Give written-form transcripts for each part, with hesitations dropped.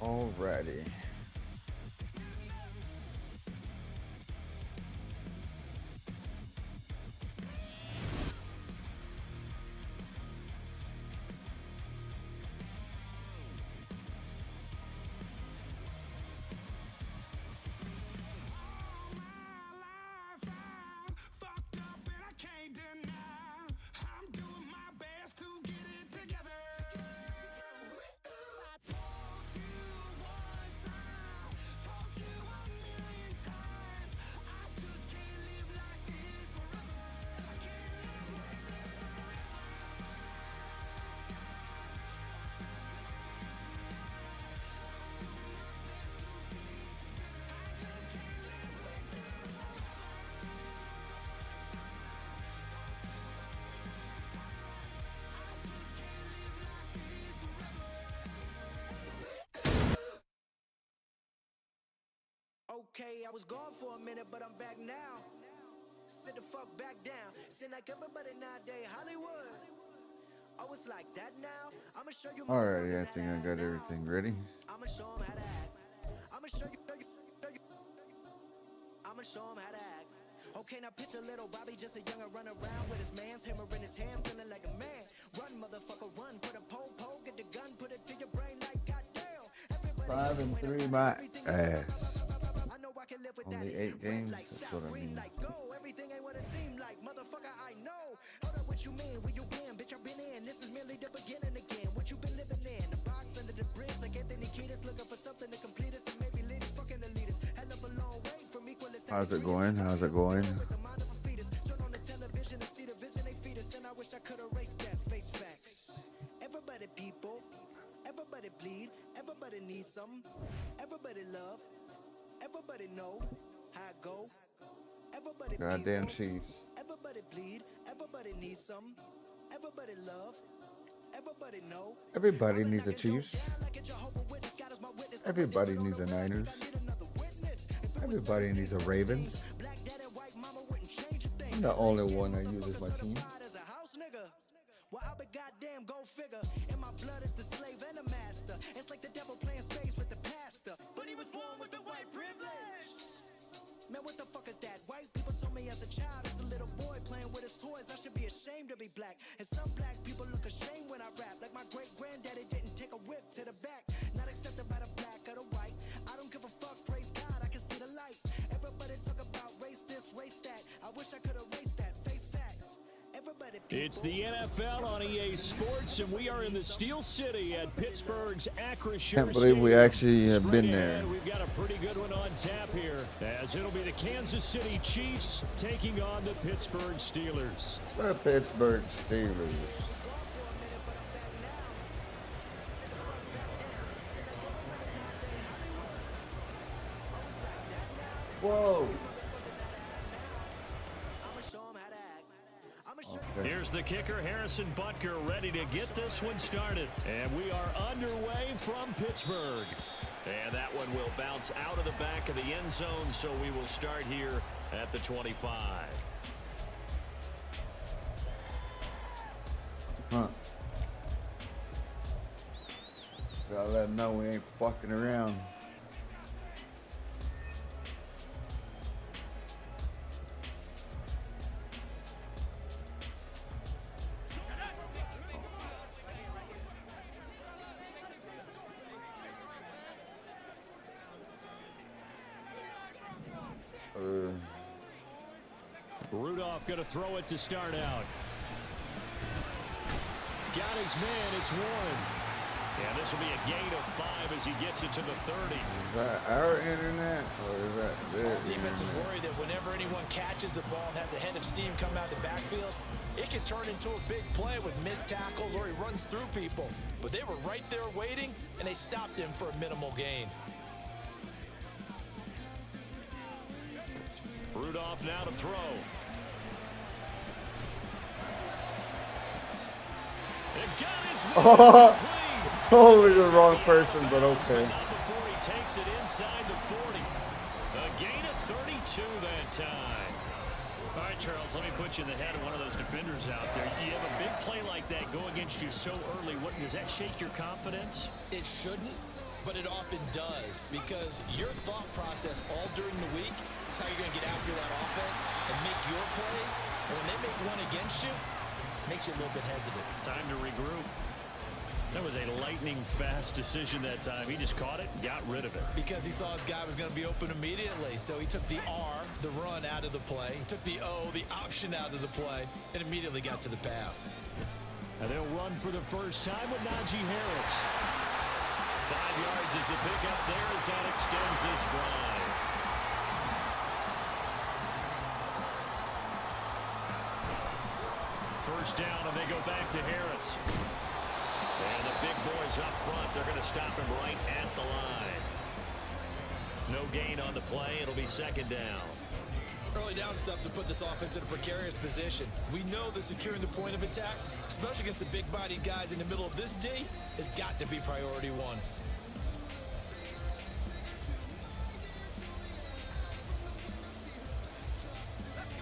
Alrighty. Okay, I was gone for a minute, but I'm back now. Sit the fuck back down. Seem like everybody nowadays, Hollywood. Oh, it's like that now. I'ma show you. Alrighty, I think I got everything ready. I'ma show them how to act. I'ma show you. I'ma show them how to act. Okay, now picture little Bobby, just a younger run around with his man's hammer in his hand, feeling like a man. Run, motherfucker, run. Put a pole, get the gun, put it to your brain like goddamn. 5 and 3, my ass. Only 8 games, that's what I mean. Everything ain't what it seemed like, motherfucker, I know. Hold up, what you mean? Where you been? Bitch, I've been in. This is merely the beginning again. What you been living in? The box under the bridge, like Anthony Kiedis, looking for something to complete us and maybe lead us, fucking the leaders. Hell of a long way from equal. How's it going? How's it going? Turn on the television and see the vision they feed us, and I wish I could erase that face facts. Everybody people, everybody bleed, everybody needs something, everybody love. Everybody know how it go. Everybody Goddamn people, Chiefs. everybody bleed, everybody needs some. Everybody love. Everybody know. Everybody needs the Chiefs. Everybody needs the Niners. Everybody needs the Ravens. I'm the only one that uses my team. Well, I be goddamn go figure. In my blood is the slave and the master. It's like the devil playing space with the pastor. But he was born with the white privilege. Man, what the fuck is that? White people told me as a child, as a little boy playing with his toys, I should be ashamed to be black. And some black people look ashamed when I rap. Like my great granddaddy didn't take a whip to the back. Not accepted by the black or the white. I don't give a fuck, praise God, I can see the light. Everybody talk about race this, race that. I wish I could erase that. Face facts. It's the NFL on EA Sports, and we are in the Steel City at Pittsburgh's Acrisure Can't believe we actually have been Straight there. ahead, we've got a pretty good one on tap here, as it'll be the Kansas City Chiefs taking on the Pittsburgh Steelers. The Pittsburgh Steelers. Whoa. Okay. Here's the kicker, Harrison Butker, ready to get this one started. And we are underway from Pittsburgh. And that one will bounce out of the back of the end zone, so we will start here at the 25. Huh. Gotta let them know we ain't fucking around. Rudolph going to throw it to start out. Got his man, it's Warren. And this will be a gain of 5 as he gets it to the 30. Is that our internet or is that their Defense is internet? worried that whenever anyone catches the ball and has a head of steam come out of the backfield, it can turn into a big play with missed tackles or he runs through people. But they were right there waiting, and they stopped him for a minimal gain. Rudolph now to throw. And got his man clean. Totally the wrong person, but okay. Not before he takes it inside the 40. A gain of 32 that time. All right, Charles, let me put you in the head of one of those defenders out there. You have a big play like that go against you so early. What does that shake your confidence? It shouldn't, But it often does, because your thought process all during the week is how you're going to get after that offense and make your plays. And when they make one against you, it makes you a little bit hesitant. Time to regroup. That was a lightning-fast decision that time. He just caught it and got rid of it. Because he saw his guy was going to be open immediately. So he took the R, the run, out of the play. He took the O, the option, out of the play, and immediately got to the pass. And they'll run for the first time with Najee Harris. 5 yards is a pickup there as that extends this drive. First down, and they go back to Harris. And the big boys up front, they're going to stop him right at the line. No gain on the play. It'll be second down. Early down stuff to put this offense in a precarious position. We know that securing the point of attack, especially against the big-bodied guys in the middle of this D, has got to be priority one.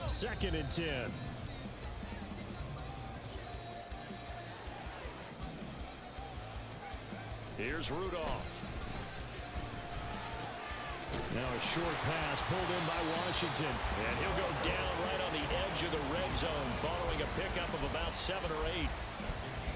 Second and 10. Here's Rudolph. Now a short pass pulled in by Washington. And he'll go down right on the edge of the red zone following a pickup of about 7 or 8.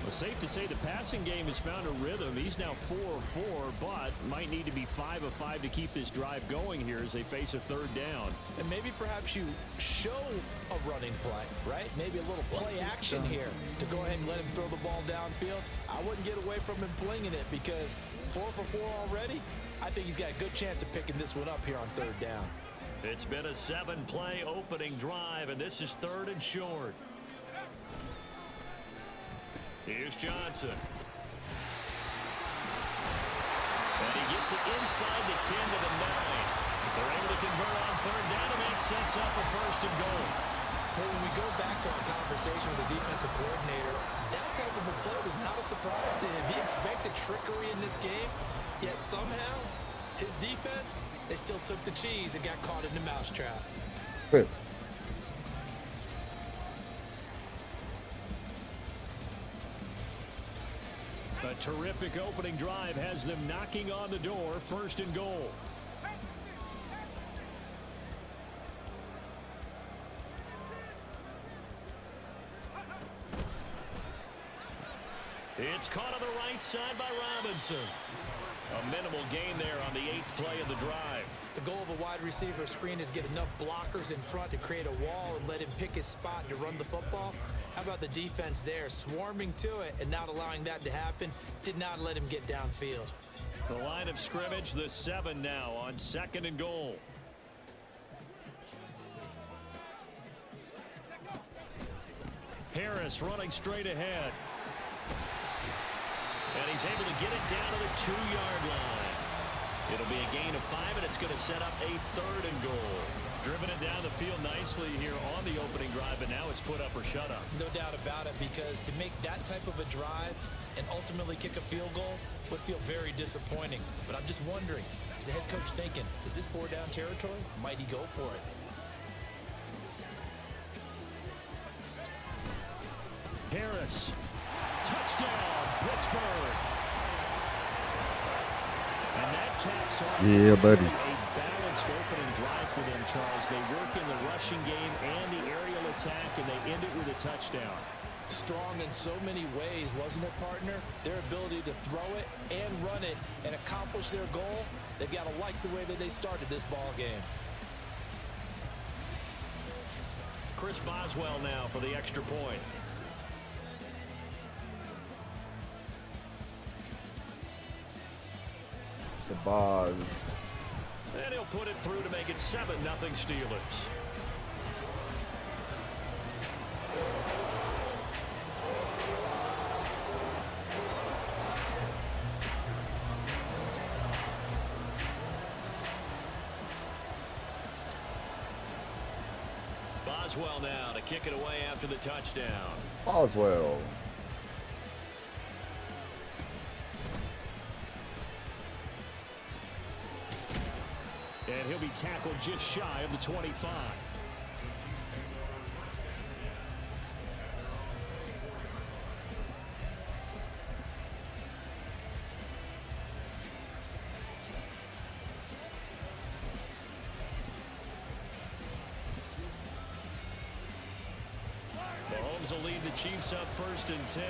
Well, safe to say the passing game has found a rhythm. He's now 4 of 4, but might need to be 5 of 5 to keep this drive going here as they face a third down. And maybe perhaps you show a running play, right? Maybe a little play action here to go ahead and let him throw the ball downfield. I wouldn't get away from him flinging it, because 4 for 4 already, I think he's got a good chance of picking this one up here on third down. It's been a 7-play opening drive, and this is third and short. Here's Johnson. And he gets it inside the 10 to the 9. They're able to convert on third down, and that sets up a first and goal. Well, when we go back to our conversation with the defensive coordinator, that type of a play was not a surprise to him. He expected trickery in this game, yet somehow his defense, they still took the cheese and got caught in the mousetrap. Good. A terrific opening drive has them knocking on the door, first and goal. It's caught on the right side by Robinson. A minimal gain there on the 8th play of the drive. The goal of a wide receiver screen is get enough blockers in front to create a wall and let him pick his spot to run the football. How about the defense there, swarming to it and not allowing that to happen? Did not let him get downfield. The line of scrimmage, the 7 now on second and goal. Harris running straight ahead. And he's able to get it down to the 2-yard line. It'll be a gain of 5, and it's going to set up a third and goal. Driven it down the field nicely here on the opening drive, but now it's put up or shut up. No doubt about it, because to make that type of a drive and ultimately kick a field goal would feel very disappointing. But I'm just wondering, is the head coach thinking, is this 4-down territory? Might he go for it? Harris. Touchdown, Pittsburgh. And that caps off buddy. a balanced opening drive for them, Charles. They work in the rushing game and the aerial attack, and they end it with a touchdown. Strong in so many ways, wasn't it, partner? Their ability to throw it and run it and accomplish their goal, they've got to like the way that they started this ball game. Chris Boswell now for the extra point. The ball. And he'll put it through to make it 7-0 Steelers. Boswell now to kick it away after the touchdown. Boswell. And he'll be tackled just shy of the 25. Bengals will lead the Chiefs up 1st and 10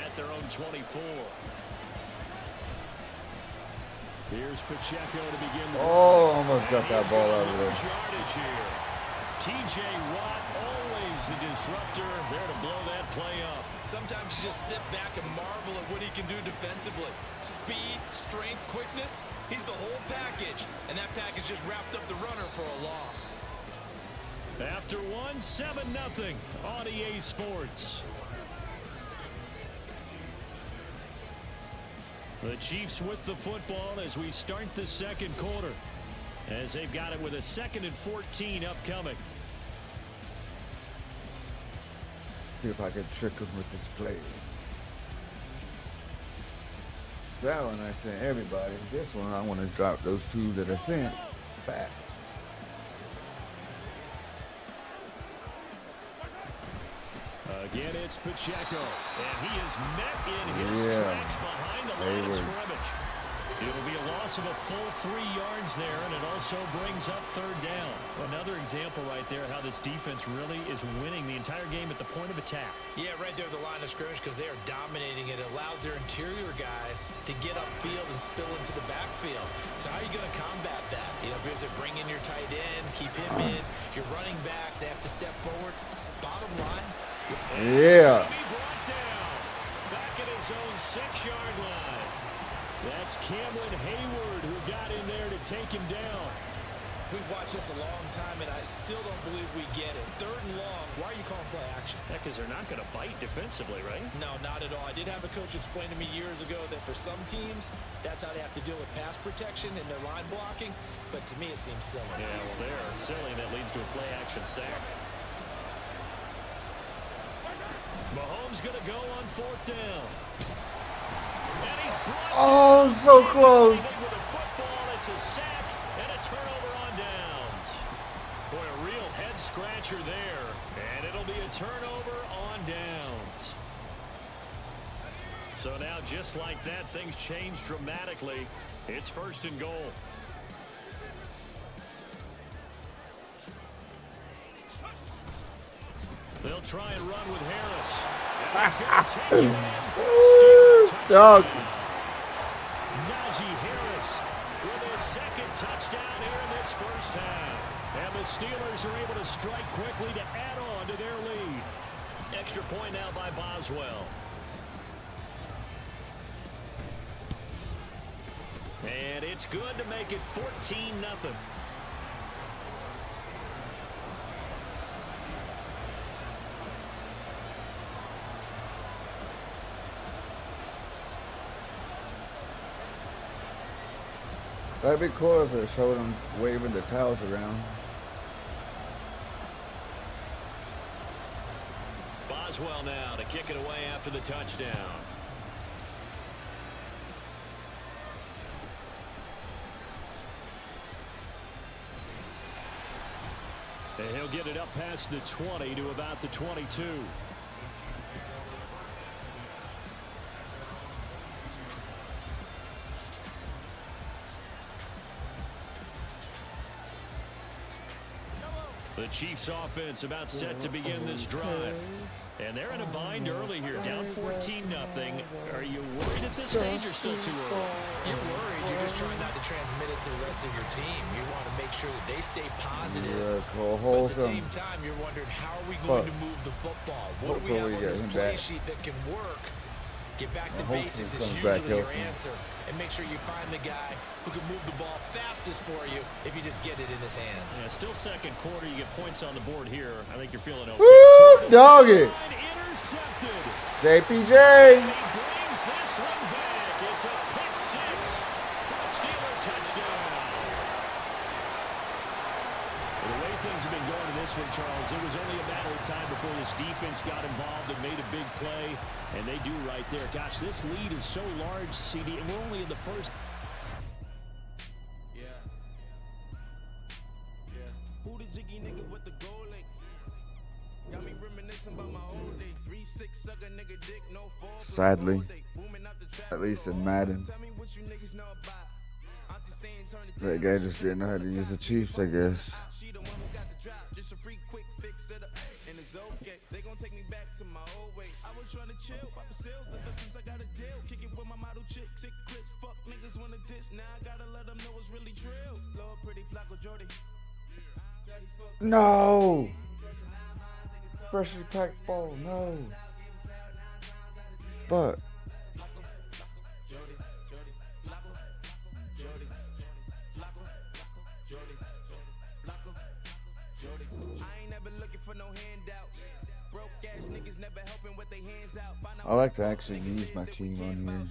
at their own 24. Here's Pacheco to begin the almost got that ball out of there. Yardage here. T.J. Watt, always the disruptor, there to blow that play up. Sometimes you just sit back and marvel at what he can do defensively. Speed, strength, quickness, he's the whole package. And that package just wrapped up the runner for a loss. After one, 7-0 on EA Sports. The Chiefs with the football as we start the second quarter, as they've got it with a 2nd and 14 upcoming. See if I can trick him with this play. That one I sent everybody. This one I want to drop those two that I sent back. Again, it's Pacheco, and he is met in his tracks behind the line of scrimmage. It'll be a loss of a full 3 yards there, and it also brings up 3rd down. Another example right there how this defense really is winning the entire game at the point of attack. Yeah, right there at the line of scrimmage because they are dominating it. It allows their interior guys to get upfield and spill into the backfield. So how are you going to combat that? You know, because they bring in your tight end, keep him in. Your running backs, they have to step forward. Bottom line. Yeah. Brought down back at his own 6-yard line. That's Cameron Hayward who got in there to take him down. We've watched this a long time, and I still don't believe we get it. 3rd and long. Why are you calling play action? Yeah, because they're not going to bite defensively, right? No, not at all. I did have a coach explain to me years ago that for some teams, that's how they have to deal with pass protection and their line blocking. But to me, it seems silly. Yeah, well, they're silly. That leads to a play action sack. Mahomes going to go on 4th down. And he's brought so close. With a football, it's a sack and a turnover on downs. Boy, a real head scratcher there. And it'll be a turnover on downs. So now, just like that, things change dramatically. It's 1st and goal. They'll try and run with Harris. And he's going to take it in for a Steeler Dog. touchdown. Najee Harris with his 2nd touchdown here in this 1st half. And the Steelers are able to strike quickly to add on to their lead. Extra point now by Boswell. And it's good to make it 14-0. That'd be cool if it showed them waving the towels around. Boswell now to kick it away after the touchdown. And he'll get it up past the 20 to about the 22. The Chiefs offense about set to begin this drive. And they're in a bind early here, down 14-0. Are you worried at this stage or still too early? You're worried. You're just trying not to transmit it to the rest of your team. You want to make sure that they stay positive. But at the same time, you're wondering, how are we going to move the football? What do we have on this play sheet that can work? Get back to basics is usually your answer. And make sure you find the guy who can move the ball fastest for you if you just get it in his hands. Yeah, still 2nd quarter. You get points on the board here. I think you're feeling okay. Woo, doggy. Intercepted. JPJ. And he brings this one back. It's a pick 6 for a Steeler touchdown. Well, the way things have been going in this one, Charles, it was only a matter of time before this defense got involved and made a big play. And they do right there. Gosh, this lead is so large, CD, and we're only in the 1st. Who the jiggy nigga with the gold links? Got me reminiscing about my old days. 3-6 sucker nigga dick, no fall. Sadly, at least in Madden, Tell me what you niggas know about. Auntie saying turn it that guy just didn't know how to use the Chiefs, I guess. She the one who got the drop, just a free quick fix it up. And it's it's okay. They gon' take me back to my old way. I was trying to chill, pop the sales ever since I got a deal. Kick it with my model chick, sick Chris. Fuck niggas wanna diss. Now I gotta let them know it's really trill. Lord, pretty Flacco Jordy. No. Freshly packed ball. No. But. I like to actually use my team on here.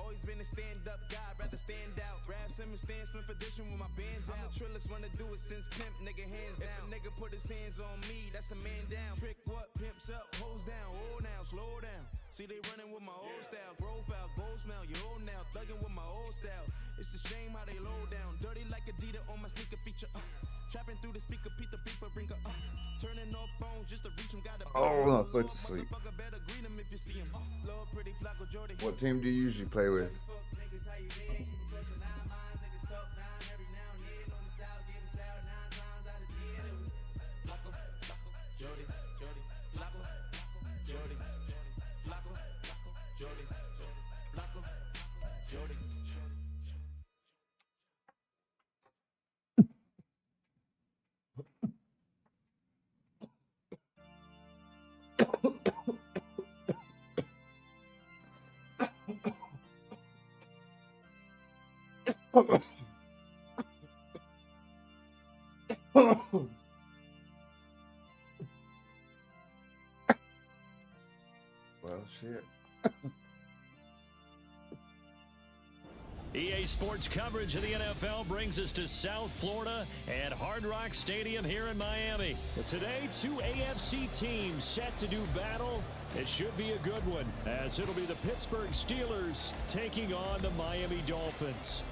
Always been a stand-up guy, rather stand out. Grab some stand swim for dishing with my bands out. I'm the trillest one to do it since pimp, nigga hands down. If a nigga put his hands on me, that's a man down. Trick what? Pimps up, hoes down. Oh now, slow down. See they running with my old style. Profile, gold smell, you old now. Thugging with my old style. It's a shame how they low down. Dirty like Adidas on my sneaker feature. Trapping through the speaker, Pete the beeper, bring her. Turning off phones just to reach him. Got a put to sleep. What team do you usually play with? Well, shit. EA Sports coverage of the NFL brings us to South Florida at Hard Rock Stadium here in Miami. Today, two AFC teams set to do battle. It should be a good one, as it'll be the Pittsburgh Steelers taking on the Miami Dolphins.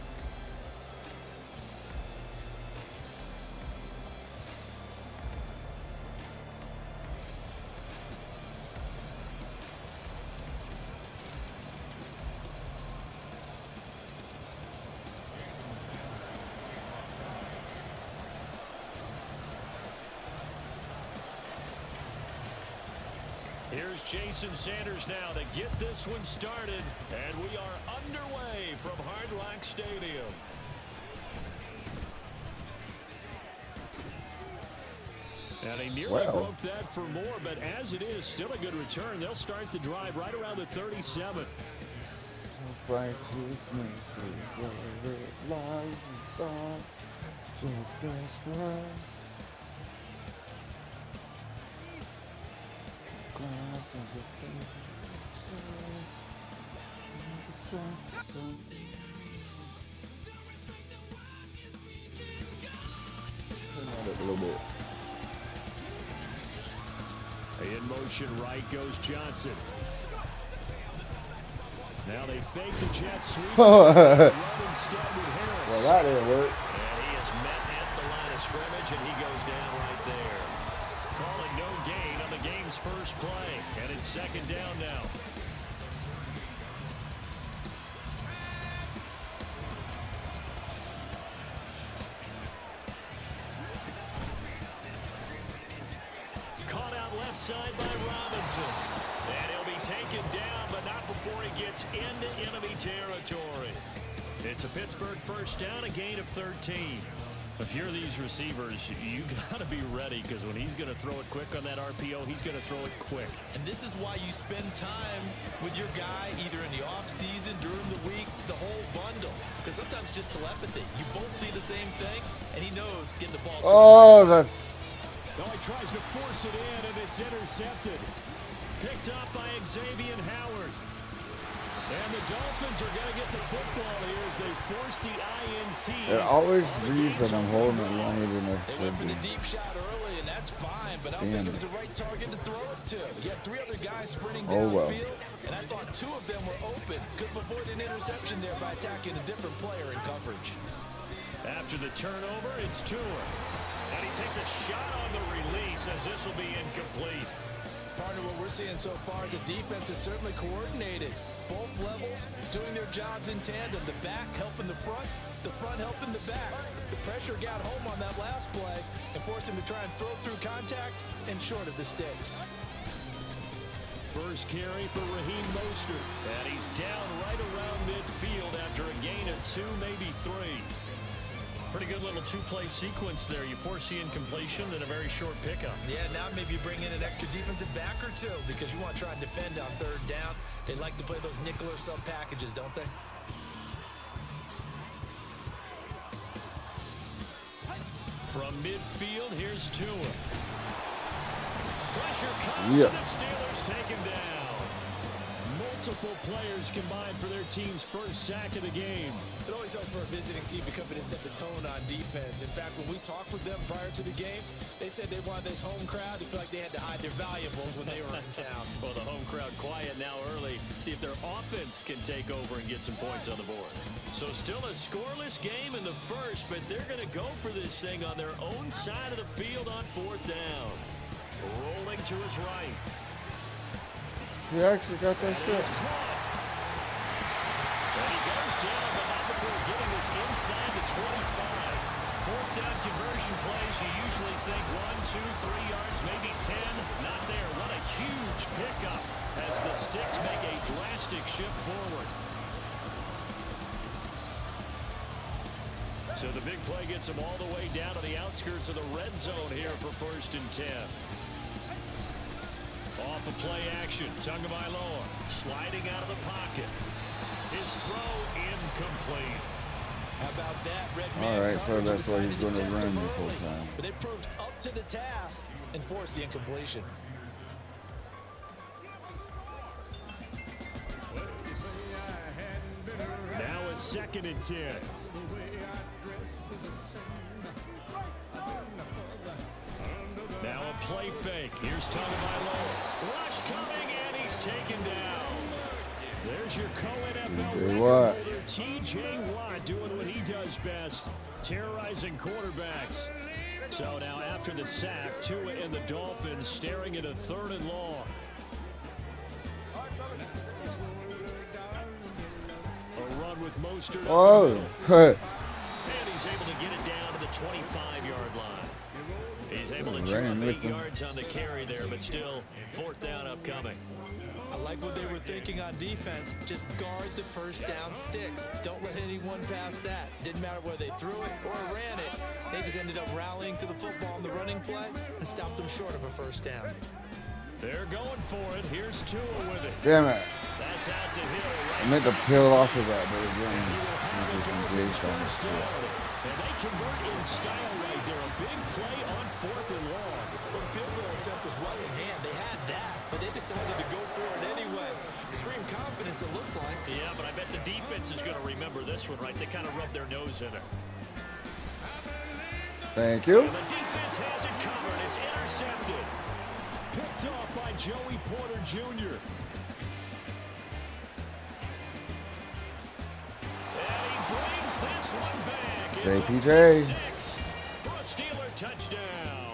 Here's Jason Sanders now to get this one started, and we are underway from Hard Rock Stadium. And he nearly broke that for more, but as it is, still a good return. They'll start the drive right around the 37. Righteousness is where it lies inside your best friend. A little bit. In motion, right goes Johnson. Now they fake the jet sweep. Well, that didn't work. And he is met at the line of scrimmage, and he goes down right there. Calling no gain on the game's first play, and it's second down now. Caught out left side by Robinson. And he'll be taken down, but not before he gets into enemy territory. It's a Pittsburgh first down, a gain of 13. If you're these receivers, you got to be ready, because when he's going to throw it quick on that RPO, he's going to throw it quick. And this is why you spend time with your guy either in the offseason, during the week, the whole bundle. Because sometimes just telepathy. You both see the same thing, and he knows get the ball to him. That's... Oh, he tries to force it in, and it's intercepted. Picked up by Xavier Howard. And the Dolphins are going to get the football here as they force the INT. It always reads that I'm holding it longer than it They should went for be. the deep shot early, and that's fine, but I don't think it was the right target to throw it to. You had three other guys sprinting downfield, and I thought two of them were open. Could have avoided an interception there by attacking a different player in coverage. After the turnover, it's Tua. And he takes a shot on the release as this will be incomplete. Partner, what we're seeing so far is the defense is certainly coordinated. both levels doing their jobs in tandem. The back helping the front helping the back. The pressure got home on that last play and forced him to try and throw through contact and short of the sticks. First carry for Raheem Mostert. And he's down right around midfield after a gain of 2, maybe 3. Pretty good little two-play sequence there. You force the incompletion and a very short pickup. Yeah, now maybe you bring in an extra defensive back or two because you want to try and defend on third down. They like to play those nickel or sub packages, don't they? From midfield, here's Tua. Pressure comes, and the Steelers take him down. Multiple players combined for their team's first sack of the game. It always helps for a visiting team to come in and set the tone on defense. In fact, when we talked with them prior to the game, they said they wanted this home crowd to feel like they had to hide their valuables when they were in town. Well, the home crowd quiet now early. See if their offense can take over and get some points on the board. So still a scoreless game in the first, but they're going to go for this thing on their own side of the field on 4th down. Rolling to his right. He actually got that shit. And he goes down, but not before getting this inside the 25. 4th down conversion plays, you usually think 1, 2, 3 yards, maybe 10. Not there. What a huge pickup as the Sticks make a drastic shift forward. So the big play gets them all the way down to the outskirts of the red zone here for 1st and 10. Off of play action, Tagovailoa sliding out of the pocket. His throw incomplete. How about that? Red man all right, so that's why he's going to test run him this whole early, time. But they proved up to the task and forced the incompletion. Now a 2nd and 10. Now a play fake. Here's Tagovailoa. Rush coming, and he's taken down. There's your co-NFL record holder, T.J. Watt, doing what he does best, terrorizing quarterbacks. So now after the sack, Tua and the Dolphins staring at a 3rd and long. A run with Mostert. Oh, and he's able to get it down to the 25-yard line. He's able to chew up 8 yards on the carry there, but still 4th down upcoming. I like what they were thinking on defense. Just guard the 1st down sticks. Don't let anyone pass that. Didn't matter whether they threw it or ran it. They just ended up rallying to the football on the running play and stopped them short of a 1st down. They're going for it. Here's Tua with it. damn it. That's out to Hill. Right I meant to side. peel off of that, but it And didn't. he will have Just the in Dolphins case on first it. down. And they convert in style right there. A big play on 4th and long. Well, the field goal attempt was well in hand. They had that, but they decided to go for it anyway. Extreme confidence, it looks like. Yeah, but I bet the defense is going to remember this one, right? They kind of rubbed their nose in it. Thank you. And the defense has it covered. It's intercepted. Picked off by Joey Porter Jr. And he brings this one back. It's JPJ. 6 for a Steeler touchdown.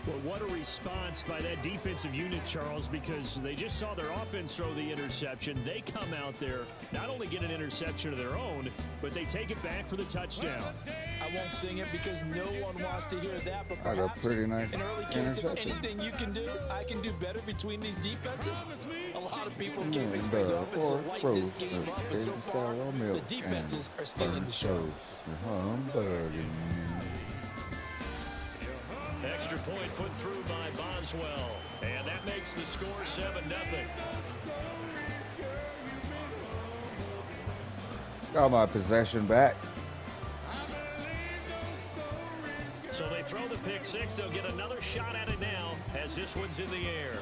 Well, what a response by that defensive unit, Charles, because they just saw their offense throw the interception. They come out there, not only get an interception of their own, but they take it back for the touchdown. I won't sing it because no one wants to hear that, but Got a perhaps pretty nice in early case, if interception. anything you can do, I can do better between these defenses. A lot of people And came expect the offense to pork light roast this game with up, but so egg far, sour the milk defenses and are stealing the burnt show. toast and hamburger. Extra point put through by Boswell. And that makes the score 7-0. Got my possession back. So they throw the pick 6. They'll get another shot at it now as this one's in the air.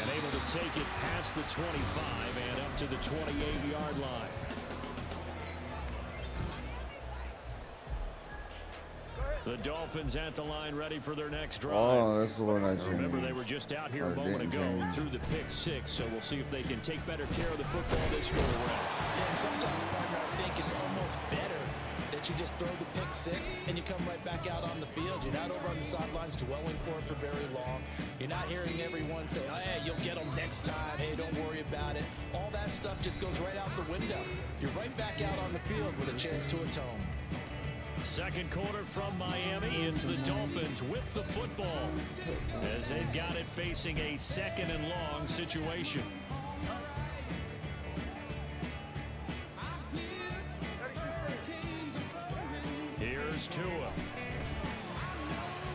And able to take it past the 25 and up to the 28-yard line. The Dolphins at the line, ready for their next drive. Oh, that's the one I changed. Remember, they were just out here a moment ago through the pick 6, so we'll see if they can take better care of the football this go around. Yeah, and sometimes, partner, I think it's almost better that you just throw the pick six and you come right back out on the field. You're not over on the sidelines dwelling for it for very long. You're not hearing everyone say, oh, hey, you'll get them next time. Hey, don't worry about it. All that stuff just goes right out the window. You're right back out on the field with a chance to atone. Second quarter from Miami. It's the Dolphins with the football as they've got it facing a second and long situation. Here's Tua.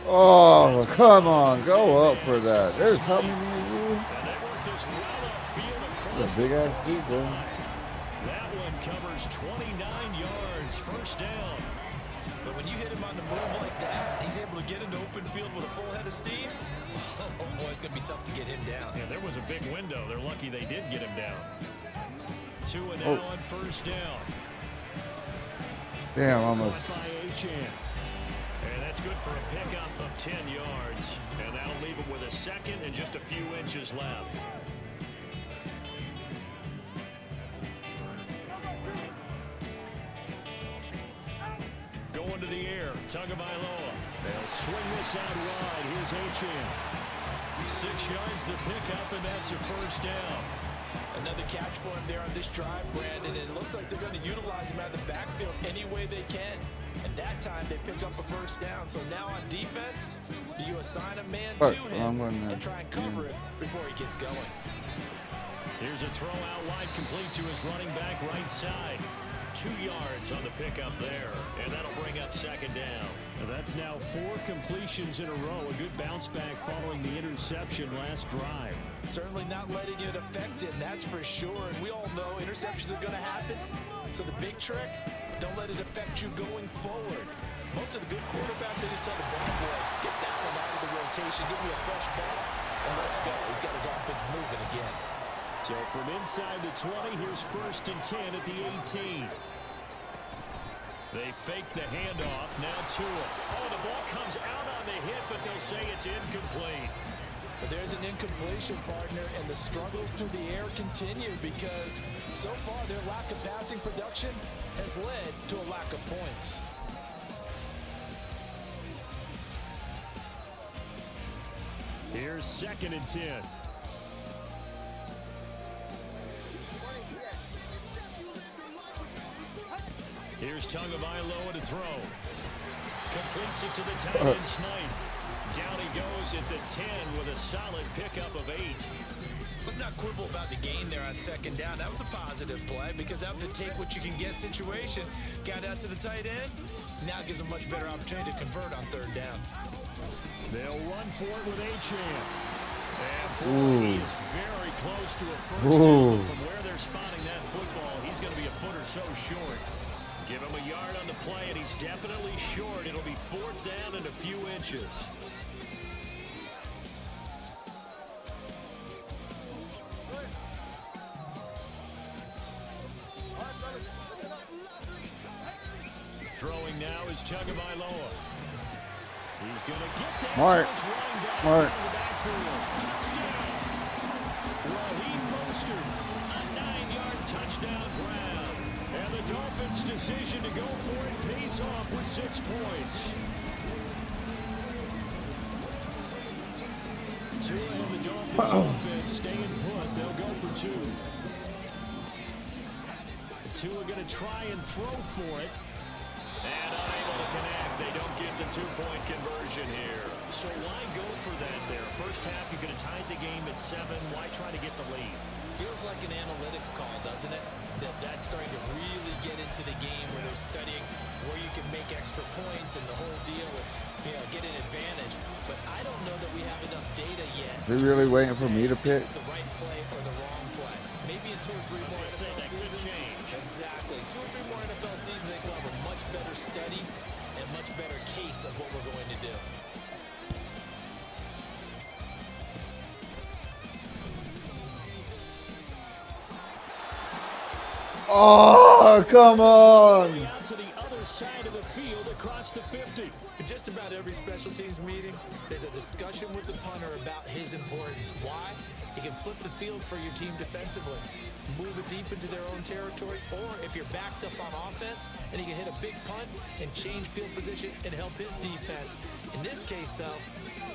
Oh, come on. Go up for that. There's how many of you? And they work this well upfield across A big ass the dude, bro. That one covers 29 yards. First down. But when you hit him on the move like that, he's able to get into open field with a full head of steam. Oh, boy, it's going to be tough to get him down. Yeah, there was a big window. They're lucky they did get him down. Tua now on first down. Damn, almost. Caught by Achane. And that's good for a pickup of 10 yards. And that'll leave him with a second and just a few inches left. Going to the air, Tagovailoa. They'll swing this out wide. Here's Achane. 6 yards the pickup, and that's a first down. Another catch for him there on this drive, Brandon. And it looks like they're going to utilize him out of the backfield any way they can. And that time they pick up a first down. So now on defense, do you assign a man to him and try and cover it before he gets going? Here's a throw out wide, complete to his running back right side. 2 yards on the pickup there, and that'll bring up second down. That's now 4 completions in a row. A good bounce back following the interception last drive. Certainly not letting it affect him, that's for sure. And we all know interceptions are going to happen. So the big trick, don't let it affect you going forward. Most of the good quarterbacks, they just tell the ball boy, get that one out of the rotation, give me a fresh ball, and let's go. He's got his offense moving again. So from inside the 20, here's first and 10 at the 18. They fake the handoff. Now Tua. Oh, the ball comes out on the hit, but they'll say it's incomplete. But there's an incompletion, partner, and the struggles through the air continue because so far their lack of passing production has led to a lack of points. Here's second and 10. Here's Tagovailoa to throw. Completes it to the tight end Smythe. Down he goes at the 10 with a solid pickup of 8. Let's not quibble about the gain there on second down. That was a positive play because that was a take-what-you-can-get situation. Got out to the tight end. Now gives a much better opportunity to convert on third down. They'll run for it with Achane. And boy, he is very close to a first down. From where they're spotting that football, he's going to be a foot or so short. Give him a yard on the play, and he's definitely short. It'll be fourth down and a few inches. Throwing now is Tagovailoa. He's going to get that. Smart. Smart. Touchdown. Raheem Mostert, a 9-yard touchdown grab. And the Dolphins' decision to go for it pays off with 6 points. Tua and the Dolphins offense staying put. They'll go for 2. Tua going to try and throw for it. And unable to connect. They don't get the 2-point conversion here. So why go for that there? First half, you could have tied the game at 7. Why try to get the lead? Feels like an analytics call, doesn't it? That's starting to really get into the game where they're studying where you can make extra points and the whole deal and get an advantage. But I don't know that we have enough data yet. Is he really waiting for me to pick? This is the right play or the wrong play. Maybe in 2 or 3 more NFL seasons. Exactly. 2 or 3 more NFL seasons, they will have a much better study and much better case of what we're going to do. Oh, come on. Out to the other side of the field across the 50. In just about every special teams meeting, there's a discussion with the punter about his importance. Why? you can flip the field for your team defensively, move it deep into their own territory, or if you're backed up on offense, then he can hit a big punt and change field position and help his defense. In this case, though,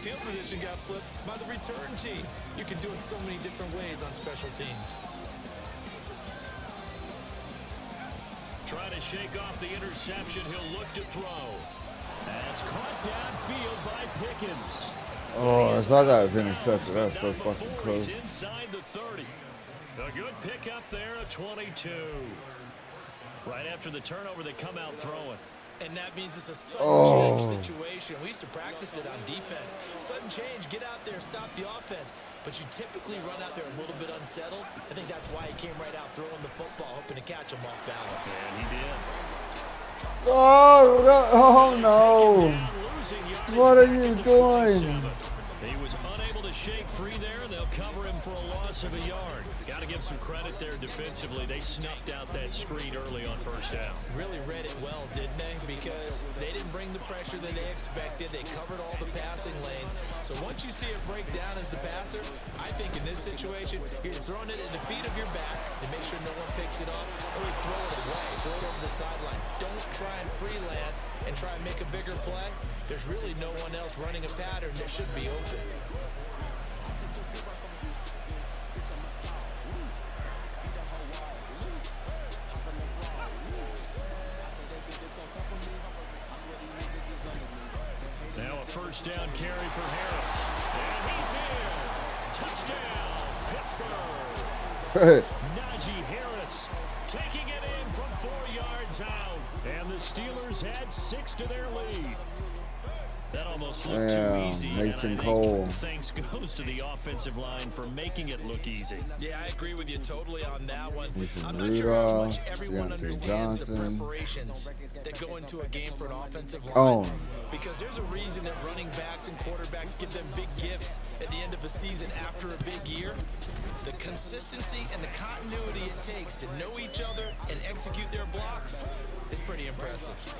field position got flipped by the return team. You can do it so many different ways on special teams. Trying to shake off the interception. He'll look to throw. That's caught downfield by Pickens. Oh, I thought that was intercepted. That was so fucking close. He's inside the 30. A good pickup there, a 22. Right after the turnover, they come out throwing. And that means it's a sudden change situation. We used to practice it on defense. Sudden change, get out there, stop the offense. But you typically run out there a little bit unsettled. I think that's why he came right out throwing the football, hoping to catch him off balance. And he did. Oh no. What are you doing? He was unable to shake free there. They'll cover him for a loss of a yard. Got to give some credit there defensively. They snuffed out that screen early on first down. Really read it well, didn't they? Because they didn't bring the pressure that they expected. They covered all the passing lanes. So once you see it break down as the passer, I think in this situation, you're throwing it at the feet of your back to make sure no one picks it up, or you throw it away, throw it over the sideline. Don't try and freelance and try and make a bigger play. There's really no one else running a pattern that should be open. Now a first down carry for Harris. And he's in. Touchdown, Pittsburgh. Najee Harris taking it in from 4 yards out. And the Steelers had 6 to their lead. That almost looked too easy. Mason Cole. Thanks goes to the offensive line for making it look easy. Yeah, I agree with you totally on that one. I'm not Rudolph, sure how much everyone Deontay understands Johnson. the preparations that go into a game for an offensive line. Because there's a reason that running backs and quarterbacks give them big gifts at the end of a season after a big year. The consistency and the continuity it takes to know each other and execute their blocks is pretty impressive.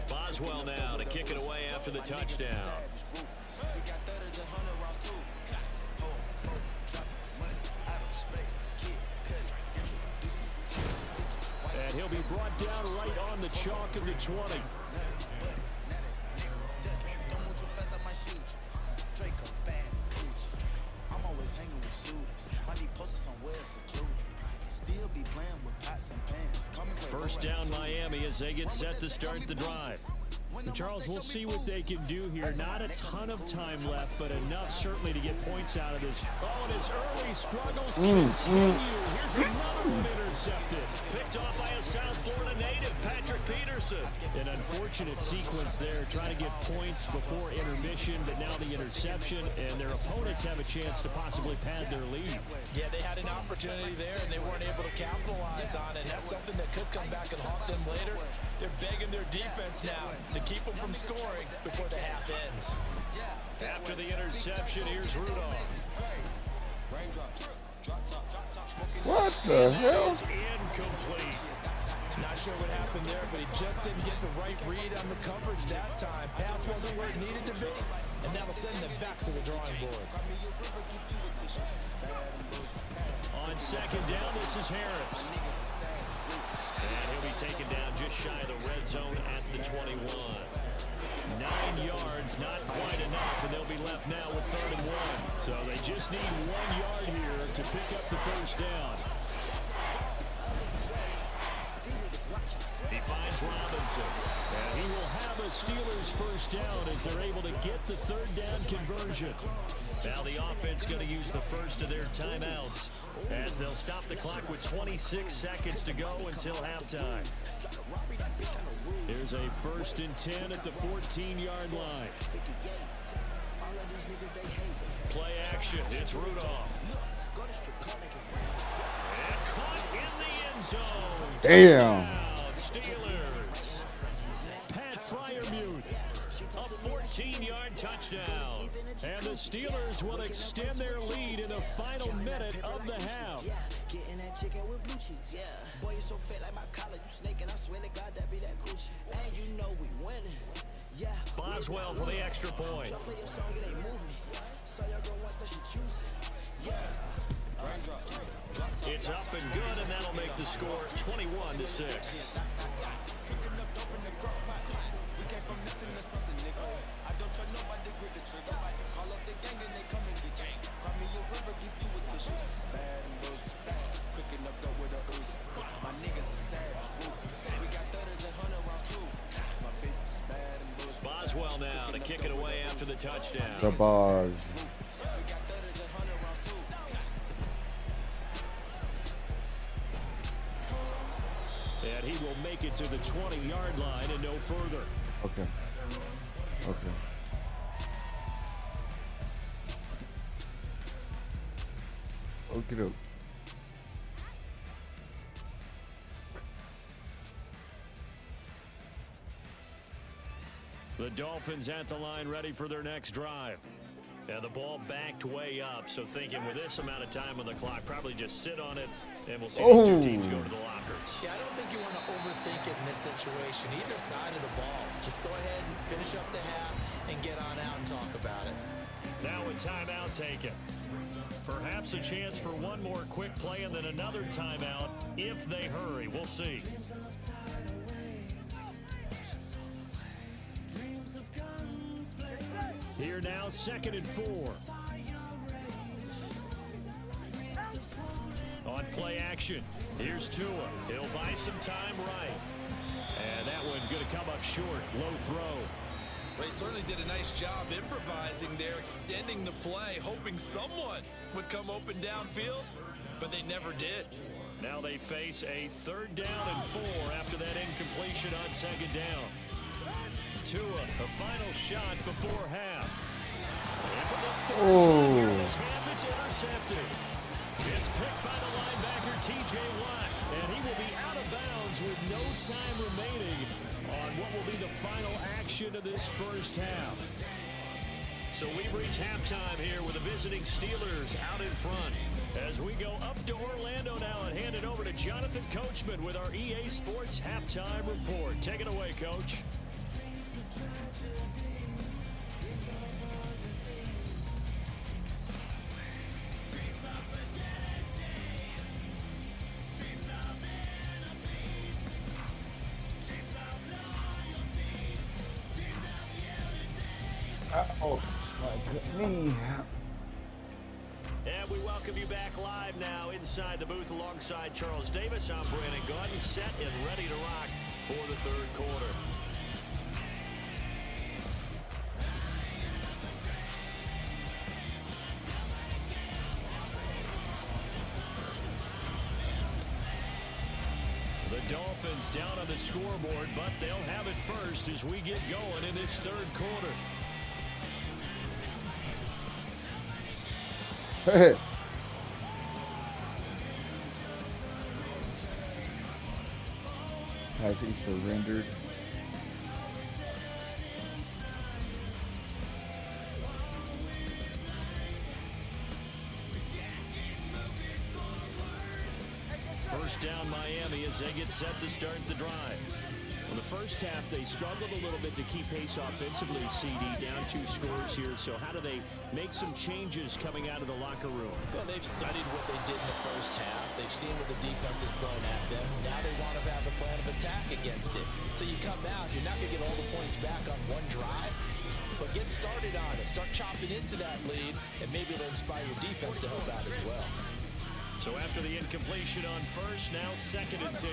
Boswell now to kick it away after the touchdown. And he'll be brought down right on the chalk of the 20. First down Miami as they get set to start the drive. And Charles, we'll see what they can do here. Not a ton of time left, but enough certainly to get points out of this. Oh, and his early struggles continue. Here's another one intercepted. Picked off by a South Florida native, Patrick Peterson. An unfortunate sequence there, trying to get points before intermission, but now the interception, and their opponents have a chance to possibly pad their lead. Yeah, they had an opportunity there, and they weren't able to capitalize on it. That's something that could come back and haunt them later. They're begging their defense now to keep them from scoring before the half ends. After the interception, here's Rudolph. What the hell? It's incomplete. Not sure what happened there, but he just didn't get the right read on the coverage that time. Pass wasn't where it needed to be, and that'll send them back to the drawing board. On second down, this is Harris. And he'll be taken down just shy of the red zone at the 21. 9 yards, not quite enough, and they'll be left now with 3rd and 1. So they just need 1 yard here to pick up the first down. He finds Robinson, and he will have a Steelers first down as they're able to get the 3rd down conversion. Now the offense going to use the first of their timeouts as they'll stop the clock with 26 seconds to go until halftime. Here's a 1st and 10 at the 14-yard line. Play action. It's Rudolph. And caught in the end zone. Damn. Steelers. 15-yard touchdown. And the Steelers will extend their lead in the final minute of the half. Getting that chicken with blue cheese, yeah. Boy, you so fat like my collar, you snaking. I swear to God, that be that Gucci. And you know we winning, yeah. Boswell for the extra point. Play your song, it ain't moving. So y'all go once, that she choose it, yeah. It's up and good, and that'll make the score 21-6. Boswell now to kick it away after the touchdown. The Boz. And he will make it to the 20-yard line and no further. Okay. Okay. Okie doke. The Dolphins at the line ready for their next drive. And the ball backed way up, so thinking with this amount of time on the clock, probably just sit on it, and we'll see these two teams go to the lockers. Yeah, I don't think you want to overthink it in this situation. Either side of the ball. Just go ahead and finish up the half and get on out and talk about it. Now a timeout taken. Perhaps a chance for one more quick play and then another timeout if they hurry. We'll see. Here now, 2nd and 4. On play action, here's Tua. He'll buy some time right. And that one going to come up short. Low throw. Well, he certainly did a nice job improvising there, extending the play, hoping someone would come open downfield, but they never did. Now they face a 3rd down and 4 after that incompletion on 2nd down. Tua, a final shot before half. And from the 14-yard half, it's intercepted. It's picked by the linebacker, T.J. Watt, and he will be out of bounds with no time remaining on what will be the final action of this first half. So we've reached halftime here with the visiting Steelers out in front. As we go up to Orlando now and hand it over to Jonathan Coachman with our EA Sports Halftime Report. Take it away, Coach. Oh, my knee. And we welcome you back live now inside the booth alongside Charles Davis. I'm Brandon Gordon, set and ready to rock for the 3rd quarter. The Dolphins down on the scoreboard, but they'll have it first as we get going in this 3rd quarter. Hey. Has he surrendered? First down Miami as they get set to start the drive. In the first half, they struggled a little bit to keep pace offensively, CD, down 2 scores here. So how do they make some changes coming out of the locker room? Well, they've studied what they did in the first half. They've seen what the defense has thrown at them. Now they want to have a plan of attack against it. So you come out, you're not going to get all the points back on one drive, but get started on it. Start chopping into that lead, and maybe it'll inspire your defense to help out as well. So after the incompletion on first, now 2nd and 10.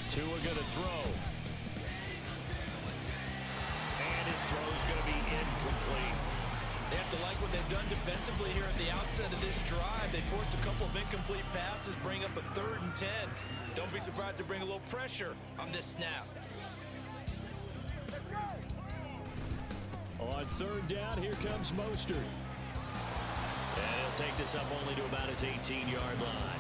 Tua going to throw. And his throw is going to be incomplete. They have to like what they've done defensively here at the outset of this drive. They forced a couple of incomplete passes, bring up a 3rd and 10. Don't be surprised to bring a little pressure on this snap. On 3rd down, here comes Mostert. And he'll take this up only to about his 18-yard line.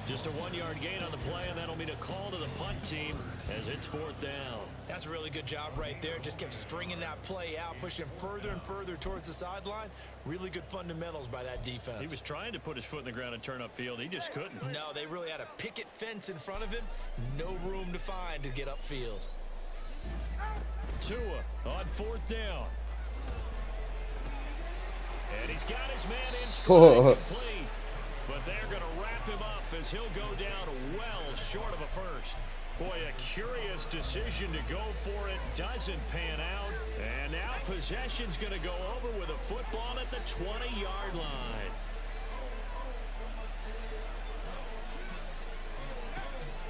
Just a 1-yard gain on the play, and that'll mean a call to the punt team as it's 4th down. That's a really good job right there. Just kept stringing that play out, pushing him further and further towards the sideline. Really good fundamentals by that defense. He was trying to put his foot in the ground and turn upfield. He just couldn't. No, they really had a picket fence in front of him. No room to find to get upfield. Tua on 4th down. And he's got his man in stride complete. But they're going to wrap him up as he'll go down well short of a first. Boy, a curious decision to go for it. Doesn't pan out. And now possession's going to go over with a football at the 20-yard line.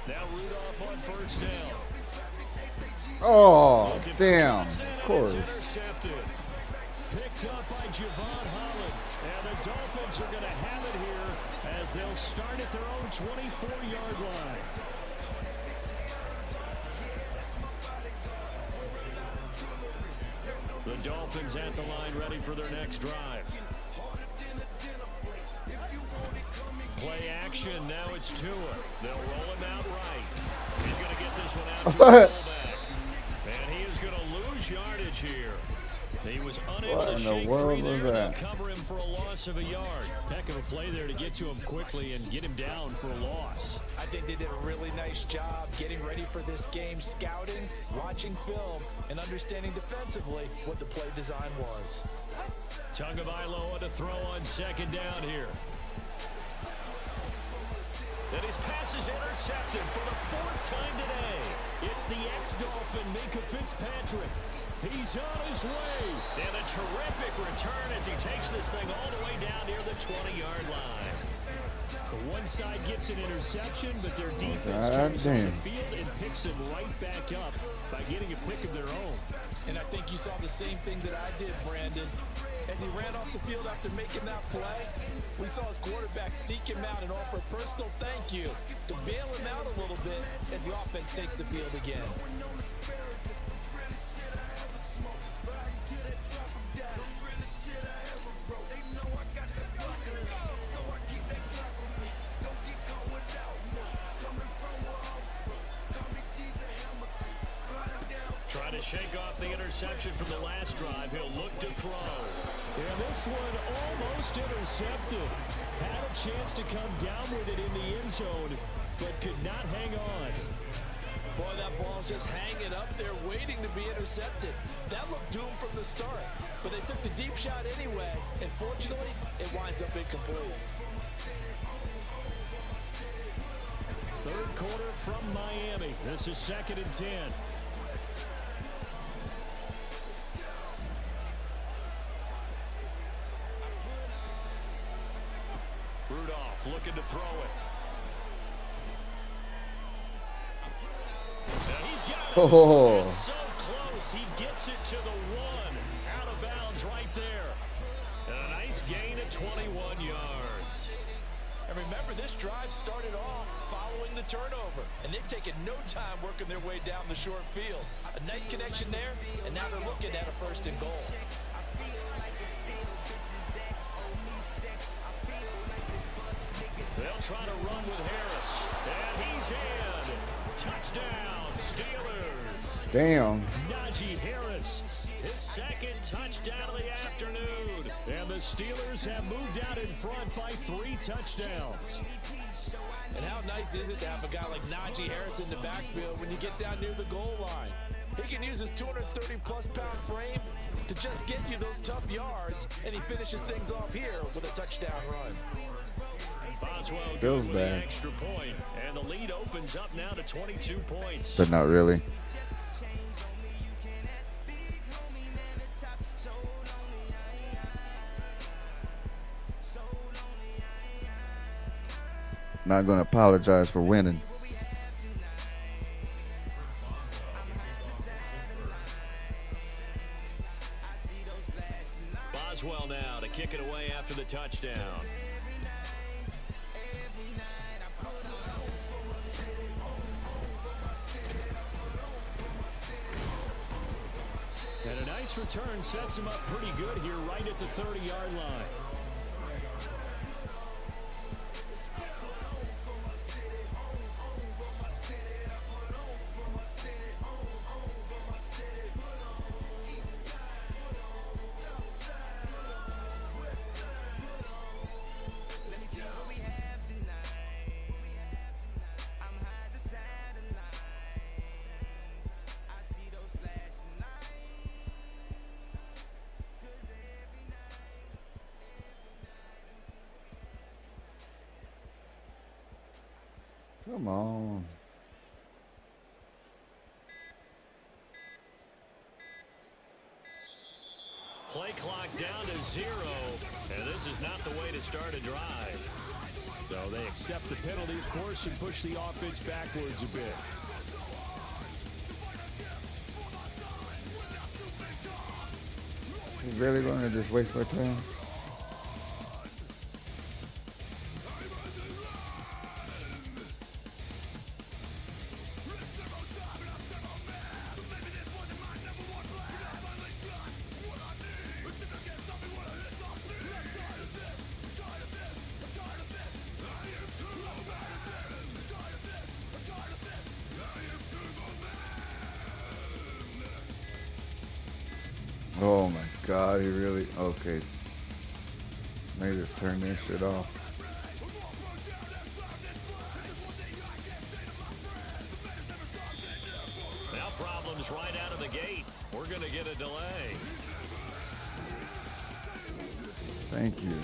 Now Rudolph on 1st down. Oh, damn. Of course. Picked up by Javon Holland. And the Dolphins are going to have it here as they'll start at their own 24-yard line. The Dolphins at the line ready for their next drive. Play action. Now it's Tua. They'll roll him out right. He's going to get this one out to his fullback. And he is going to lose yardage here. He was unable to shake free there and cover him for a loss of a yard. Heck of a play there to get to him quickly and get him down for a loss. I think they did a really nice job getting ready for this game, scouting, watching film, and understanding defensively what the play design was. Tagovailoa to throw on 2nd down here. And his pass is intercepted for the 4th time today. It's the ex-Dolphin, Minkah Fitzpatrick. He's on his way. And a terrific return as he takes this thing all the way down near the 20-yard line. The one side gets an interception, but their defense comes on the field and picks him right back up by getting a pick of their own. And I think you saw the same thing that I did, Brandon. As he ran off the field after making that play, we saw his quarterback seek him out and offer a personal thank you to bail him out a little bit as the offense takes the field again. Trying to shake off the interception from the last drive. He'll look to throw. Yeah, this one almost intercepted. Had a chance to come down with it in the end zone, but could not hang on. Boy, that ball's just hanging up there waiting to be intercepted. That looked doomed from the start, but they took the deep shot anyway, and fortunately, it winds up incomplete. 3rd quarter from Miami. This is 2nd and 10. Rudolph looking to throw it. And he's got it. Oh. So close. He gets it to the 1. Out of bounds right there. And a nice gain of 21 yards. And remember, this drive started off following the turnover, and they've taken no time working their way down the short field. A nice connection there, and now they're looking at a 1st and goal. They'll try to run with Harris. And he's in. Touchdown, Steelers. Damn. Najee Harris, his 2nd touchdown of the afternoon. And the Steelers have moved out in front by 3 touchdowns. And how nice is it to have a guy like Najee Harris in the backfield when you get down near the goal line? He can use his 230-plus pound frame to just get you those tough yards, and he finishes things off here with a touchdown run. Boswell Goes goes with back. the extra point, and the lead opens up now to 22 points. But not really. Not going to apologize for winning. Boswell now to kick it away after the touchdown. And a nice return sets him up pretty good here right at the 30-yard line. Come on. Play clock down to 0, and this is not the way to start a drive. So they accept the penalty, of course, and push the offense backwards a bit. He's really going to just waste my time. Oh my God, he really, okay. Maybe just turn this shit off. Now problems right out of the gate. We're going to get a delay. Thank you.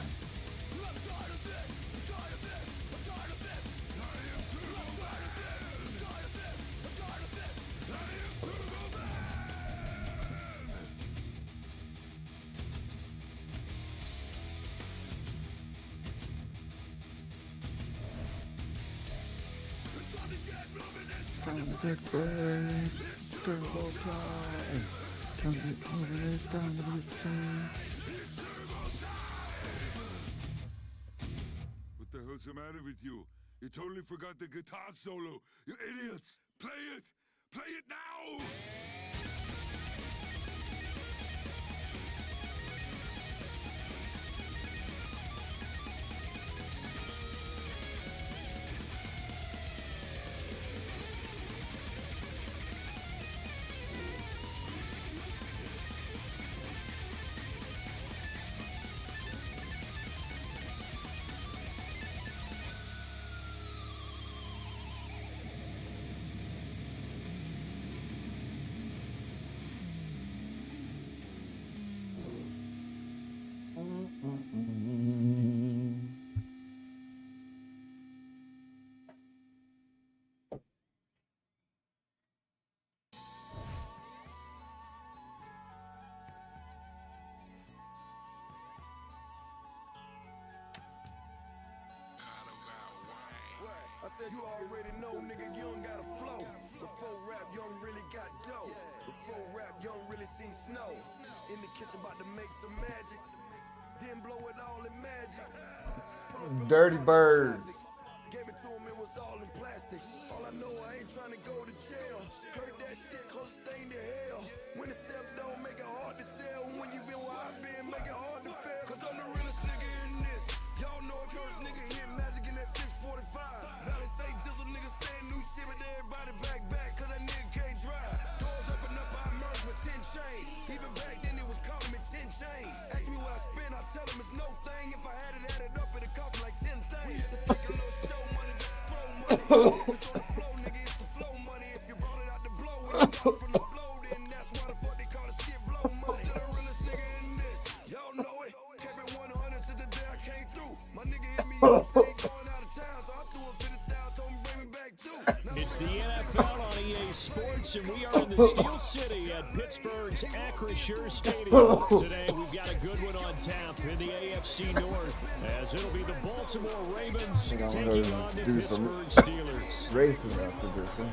Time to get burned. Turbo time. Time to get over this. Time to get burned. What the hell's the matter with you? You totally forgot the guitar solo. You idiots! Play it! Play it now! I said you already know, nigga, you don't got a flow. Before rap, you don't really got dough. Before rap, you don't really see snow. In the kitchen about to make some magic. Then blow it all in magic. Dirty birds. Gave it to him, it was all in plastic. All I know, I ain't trying to go to jail. Heard that shit, close thing to hell. When the step don't make it hard to sell. When you been where I've been, make it hard to fail. Cause I'm the realest nigga in this. Y'all know a first nigga hit magic in that 645. Now they say jizzle niggas stand new shit, but everybody back, cause that nigga can't drive. Doors open up, I emerge with 10 chains. Even back then it was calling me 10 chains. Ask me what I spend, I tell them it's no thing. If I had it added up, it'd cost me like 10 things. We used to take a little show money, just throw money. If it's on the flow, nigga, it's the flow money. If you brought it out the blow, when you got it from the blow, then that's why the fuck they call the shit blow money. Still the realest nigga in this, y'all know it. Kept it 100 to the day I came through. My nigga hit me up, say he going out of town, so I threw him 50,000, told him bring me back too. It's the NFL on EA Sports, and we are in the Steel City at Pittsburgh's Acrisure Stadium. Today, we've got a good one on tap in the AFC North, as it'll be the Baltimore Ravens taking on the Pittsburgh Steelers. Racing after this one.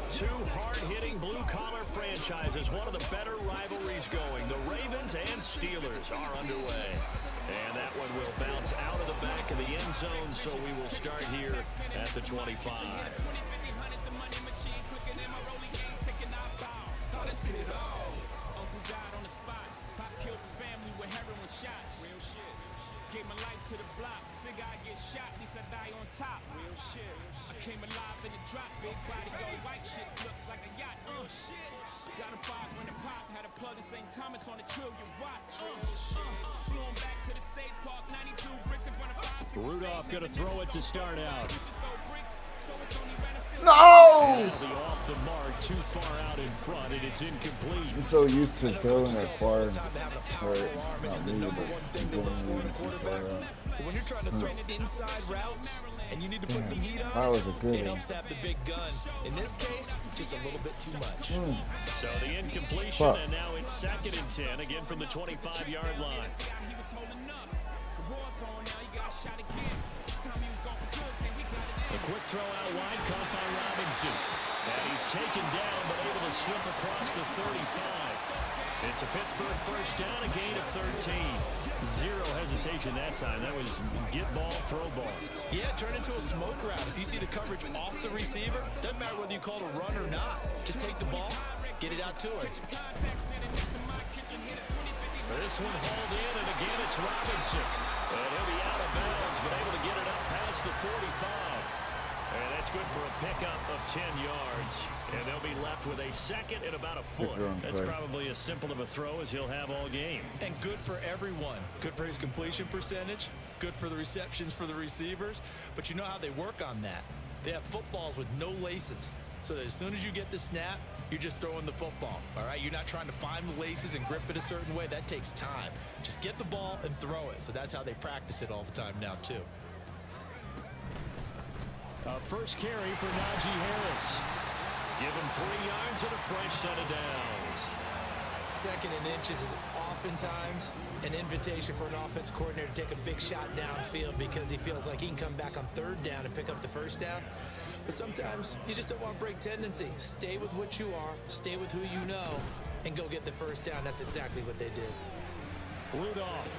Two hard-hitting blue-collar franchises, one of the better rivalries going. The Ravens and Steelers are underway. And that one will bounce out of the back of the end zone, so we will start here at the 25. Gave my life to the block, figure I get shot, at least I die on top. Real shit. I came alive in the drop, big body, go white shit, look like a yacht. Shit. Got a 5 when the pop, had a plug in St. Thomas on a trillion watts. Flew him back to the States Park, 92 bricks in front of 5. Rudolph going to throw it to start out. No! It'll be off the mark, too far out in front, and it's incomplete. I'm so used to throwing that far. Or not me, but going really too far out. But when you're trying to throw inside routes and you need to put some heat on That was a good it one. helps have the big gun. In this case, just a little bit too much. So the incompletion, and now it's 2nd and 10, again from the 25-yard line. A quick throw out wide, caught by Robinson. And he's taken down, but able to slip across the 35. It's a Pittsburgh first down, a gain of 13. Zero hesitation that time. That was get ball, throw ball. Yeah, turn into a smoke route. If you see the coverage off the receiver, doesn't matter whether you call it a run or not. Just take the ball, get it out to her. This one hauled in, and again it's Robinson. And he'll be out of bounds, but able to get it up past the 45. And that's good for a pickup of 10 yards. And they'll be left with a 2nd and about a foot. That's probably as simple of a throw as he'll have all game. And good for everyone. Good for his completion percentage. Good for the receptions for the receivers. But you know how they work on that. They have footballs with no laces. So that as soon as you get the snap, you're just throwing the football. All right? You're not trying to find the laces and grip it a certain way. That takes time. Just get the ball and throw it. So that's how they practice it all the time now, too. First carry for Najee Harris. Give him 3 yards and a fresh set of downs. 2nd and inches is oftentimes an invitation for an offense coordinator to take a big shot downfield because he feels like he can come back on 3rd down and pick up the first down. But sometimes you just don't want to break tendency. Stay with what you are, stay with who you know, and go get the first down. That's exactly what they did. Rudolph.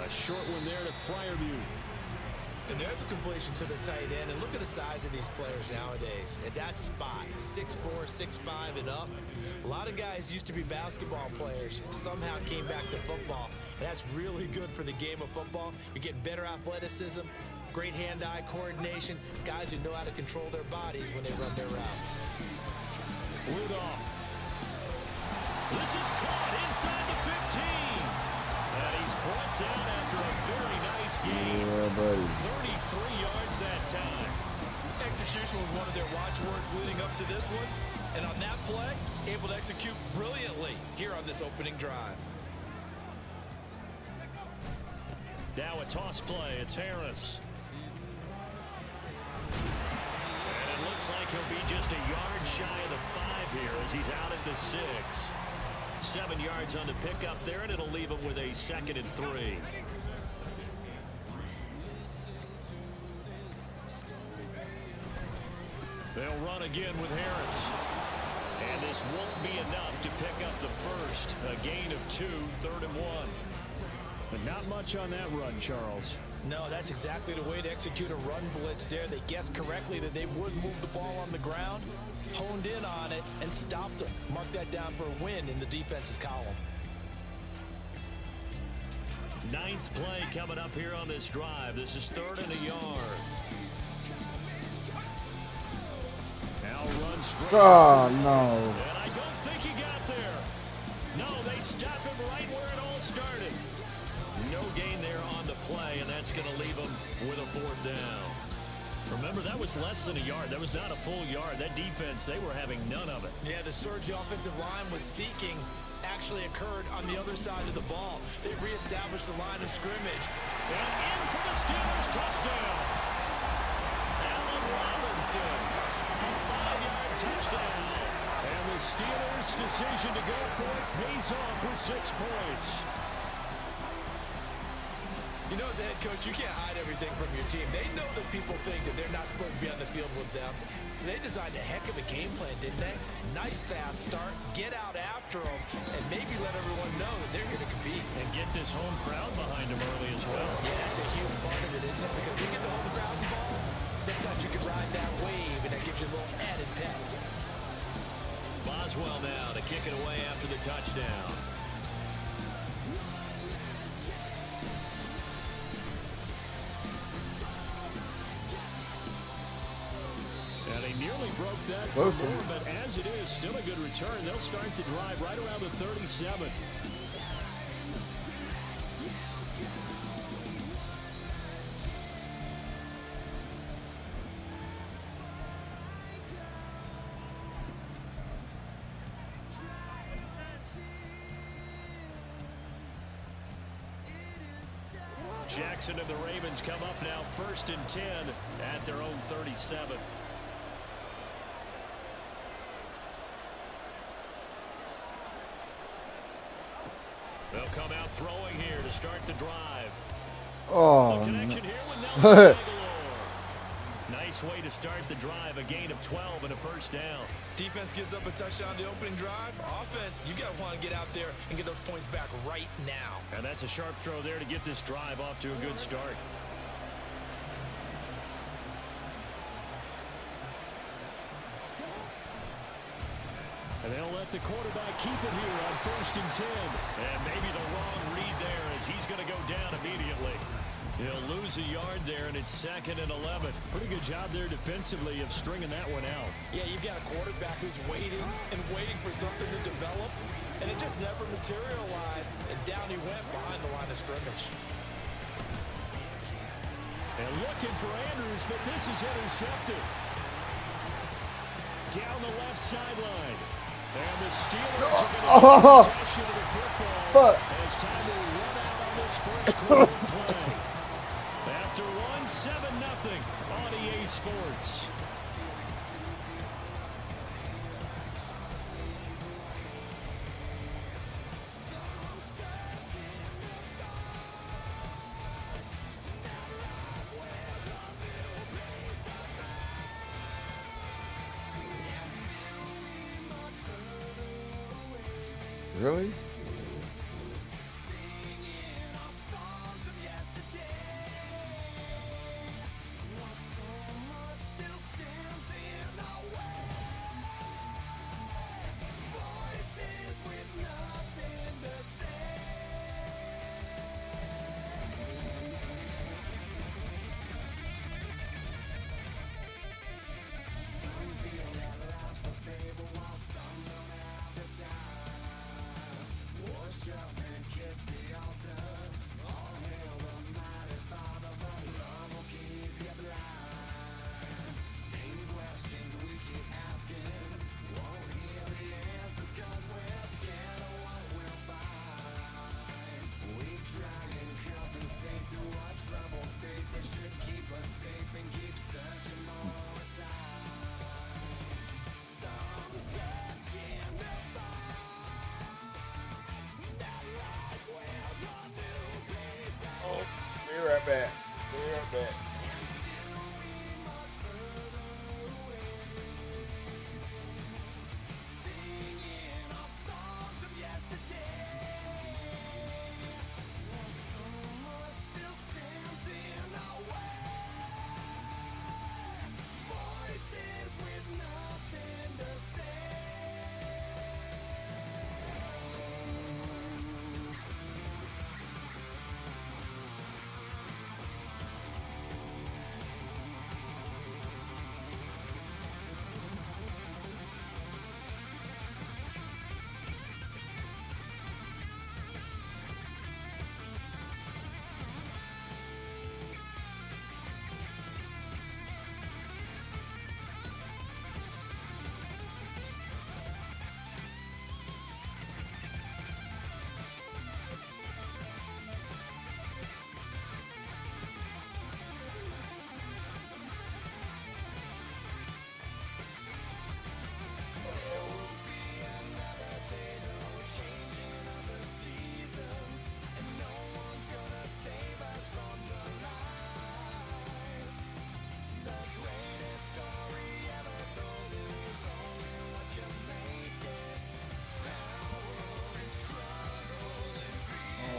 A short one there to Freiermuth. And there's a completion to the tight end. And look at the size of these players nowadays. At that spot, 6'4", 6'5", and up. A lot of guys used to be basketball players, somehow came back to football. And that's really good for the game of football. You're getting better athleticism, great hand-eye coordination, guys who know how to control their bodies when they run their routes. Rudolph. This is caught inside the 15. And he's brought down after a very nice game. Yeah, buddy. 33 yards that time. Execution was one of their watchwords leading up to this one. And on that play, able to execute brilliantly here on this opening drive. Now a toss play. It's Harris. And it looks like he'll be just a yard shy of the 5 here as he's out at the 6. 7 yards on the pickup there, and it'll leave him with a 2nd and 3. They'll run again with Harris. And this won't be enough to pick up the first. A gain of 2, 3rd and 1. But not much on that run, Charles. No, that's exactly the way to execute a run blitz there. They guessed correctly that they would move the ball on the ground, honed in on it, and stopped them. Mark that down for a win in the defense's column. 9th play coming up here on this drive. This is 3rd and a yard. Now run straight. Oh, no. And I don't think he got there. No, they stop him right where it all started. No gain there on the play, and that's going to leave him with a 4th down. Remember, that was less than a yard. That was not a full yard. That defense, they were having none of it. Yeah, the surge the offensive line was seeking actually occurred on the other side of the ball. They reestablished the line of scrimmage. And in for the Steelers touchdown. Allen Robinson, a 5-yard touchdown. And the Steelers' decision to go for it pays off with 6 points. You know, as a head coach, you can't hide everything from your team. They know that people think that they're not supposed to be on the field with them. So they designed a heck of a game plan, didn't they? Nice fast start, get out after them, and maybe let everyone know that they're here to compete. And get this home crowd behind them early as well. Yeah, that's a huge part of it, isn't it? Because you get the home crowd involved, sometimes you can ride that wave, and that gives you a little added pep. Boswell now to kick it away after the touchdown. And they nearly broke that for more, but as it is, still a good return. They'll start the drive right around the 37. Jackson and the Ravens come up now 1st and 10 at their own 37. They'll come out throwing here to start the drive. Oh, the connection no. here with Nelson Aguilar. Nice way to start the drive. A gain of 12 and a first down. Defense gives up a touchdown the opening drive. Offense, you got to want to get out there and get those points back right now. And that's a sharp throw there to get this drive off to a good start. And they'll let the quarterback keep it here on 1st and 10. And maybe the wrong read there as he's going to go down immediately. He'll lose a yard there, and it's 2nd and 11. Pretty good job there defensively of stringing that one out. Yeah, you've got a quarterback who's waiting and waiting for something to develop, and it just never materialized, and down he went behind the line of scrimmage. And looking for Andrews, but this is intercepted. Down the left sideline. And the Steelers are going to get possession of the football as time will run out on this first quarter play. After one, 7-0 on EA Sports. Really? Be right back. Be right back.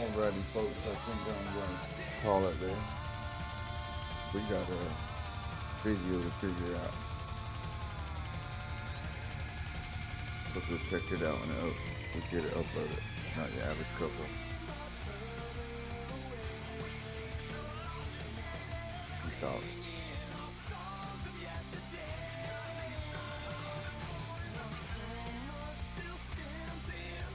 Alrighty, folks, I think I'm going to call it there. We got a video to figure out. So go check it out and we'll get it uploaded. Not your average couple. Peace out.